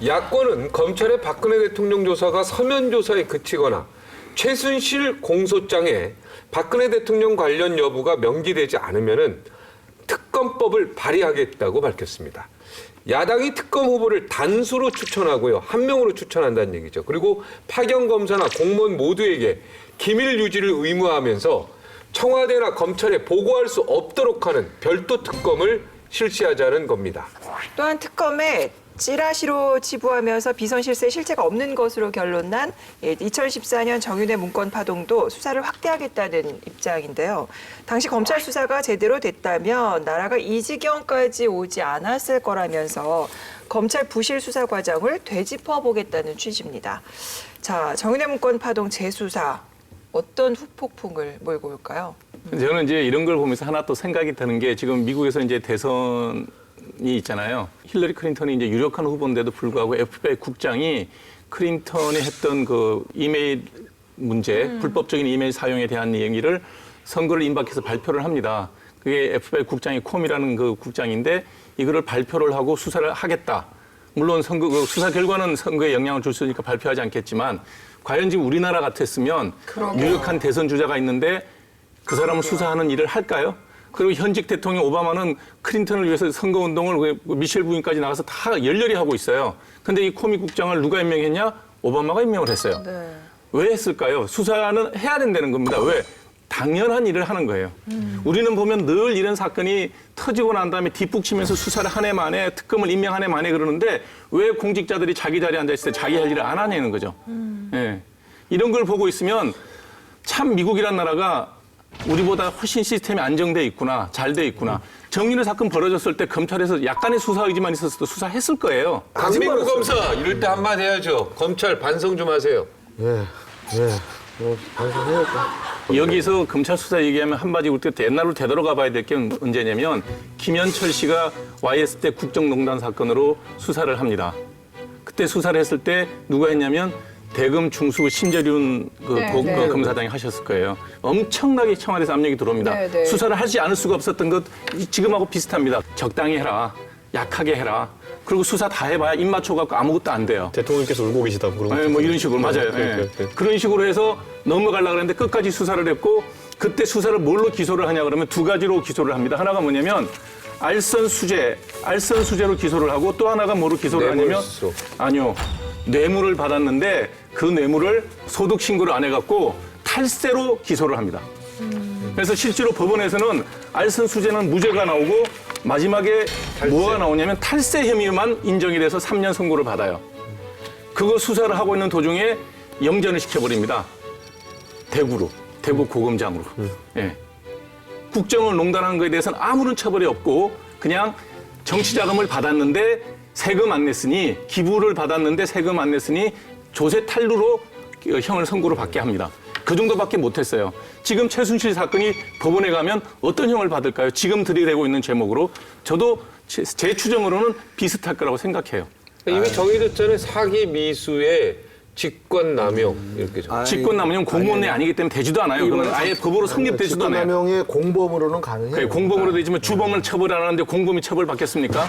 야권은 검찰의 박근혜 대통령 조사가 서면 조사에 그치거나 최순실 공소장에 박근혜 대통령 관련 여부가 명기되지 않으면은 특검법을 발의하겠다고 밝혔습니다. 야당이 특검 후보를 단수로 추천하고요. 한 명으로 추천한다는 얘기죠. 그리고 파견 검사나 공무원 모두에게 기밀 유지를 의무화하면서 청와대나 검찰에 보고할 수 없도록 하는 별도 특검을 실시하자는 겁니다. 또한 특검에 찌라시로 치부하면서 비선 실세에 실체가 없는 것으로 결론난 2014년 정윤회 문건 파동도 수사를 확대하겠다는 입장인데요. 당시 검찰 수사가 제대로 됐다면 나라가 이 지경까지 오지 않았을 거라면서 검찰 부실 수사 과정을 되짚어보겠다는 취지입니다. 자, 정윤회 문건 파동 재수사 어떤 후폭풍을 몰고 올까요? 저는 이제 이런 걸 보면서 하나 또 생각이 드는 게 지금 미국에서 이제 대선이 있잖아요. 힐러리 클린턴이 이제 유력한 후보인데도 불구하고 FBI 국장이 클린턴이 했던 그 이메일 문제, 불법적인 이메일 사용에 대한 얘기를 선거를 임박해서 발표를 합니다. 그게 FBI 국장이 콤이라는 그 국장인데 이거를 발표를 하고 수사를 하겠다. 물론 선거 그 수사 결과는 선거에 영향을 줄 수 있으니까 발표하지 않겠지만 과연 지금 우리나라 같았으면 유력한 대선 주자가 있는데 그 사람을 수사하는 일을 할까요? 그리고 현직 대통령 오바마는 클린턴을 위해서 선거운동을 미셸 부인까지 나가서 다 열렬히 하고 있어요. 근데 이 코미 국장을 누가 임명했냐? 오바마가 임명을 했어요. 네. 왜 했을까요? 수사는 해야 된다는 겁니다. 왜? 당연한 일을 하는 거예요. 우리는 보면 늘 이런 사건이 터지고 난 다음에 뒷북 치면서 수사를 한 해 만에 특검을 임명 한 해 만에 그러는데 왜 공직자들이 자기 자리에 앉아있을 때 자기 할 일을 안 하냐는 거죠. 예. 이런 걸 보고 있으면 참 미국이란 나라가 우리보다 훨씬 시스템이 안정돼 있구나, 잘 돼 있구나. 정윤회 사건 벌어졌을 때 검찰에서 약간의 수사 의지만 있었어도 수사했을 거예요. 강민구 검사 이럴 때 한마디 해야죠. 검찰 반성 좀 하세요. 반성해야죠. 여기서 검찰 수사 얘기하면 한마디 우리가 옛날로 되돌아가 봐야 될 게 언제냐면 김현철 씨가 YS 때 국정농단 사건으로 수사를 합니다. 그때 수사를 했을 때 누가 했냐면 대검 중수 심재륜 그 검사장이 하셨을 거예요. 엄청나게 청와대에서 압력이 들어옵니다. 네, 네. 수사를 하지 않을 수가 없었던 것 지금하고 비슷합니다. 적당히 해라. 약하게 해라. 그리고 수사 다 해봐야 입 맞춰갖고 아무것도 안 돼요. 대통령께서 울고 계시다고 그러고. 네, 뭐 이런 식으로 맞아요. 네. 그런 식으로 해서 넘어가려고 그랬는데 끝까지 수사를 했고 그때 수사를 뭘로 기소를 하냐 그러면 두 가지로 기소를 합니다. 하나가 뭐냐면 알선 수재로 기소를 하고 또 하나가 뭐로 기소를 하냐면 뇌물수수. 아니요. 뇌물을 받았는데 그 뇌물을 소득 신고를 안 해갖고 탈세로 기소를 합니다. 그래서 실제로 법원에서는 알선 수재는 무죄가 나오고 마지막에 뭐가 나오냐면 탈세 혐의만 인정이 돼서 3년 선고를 받아요. 그거 수사를 하고 있는 도중에 영전을 시켜버립니다. 대구 고검장으로. 예. 국정을 농단한 거에 대해서는 아무런 처벌이 없고 그냥 정치 자금을 받았는데 세금 안 냈으니 기부를 받았는데 세금 안 냈으니 조세 탈루로 형을 선고를 받게 합니다. 그 정도밖에 못했어요. 지금 최순실 사건이 법원에 가면 어떤 형을 받을까요? 지금 들이대고 있는 제목으로 저도 제 추정으로는 비슷할 거라고 생각해요. 이미 정해졌잖아요. 사기 미수의 직권남용 이렇게 좀. 직권남용은 공무원이 아니기 때문에 되지도 않아요. 이거는 아예 법으로 성립되지도 않아요. 직권남용의 공범으로는 가능해요. 공범으로 되지만 주범을 처벌 안 하는데 공범이 처벌받겠습니까?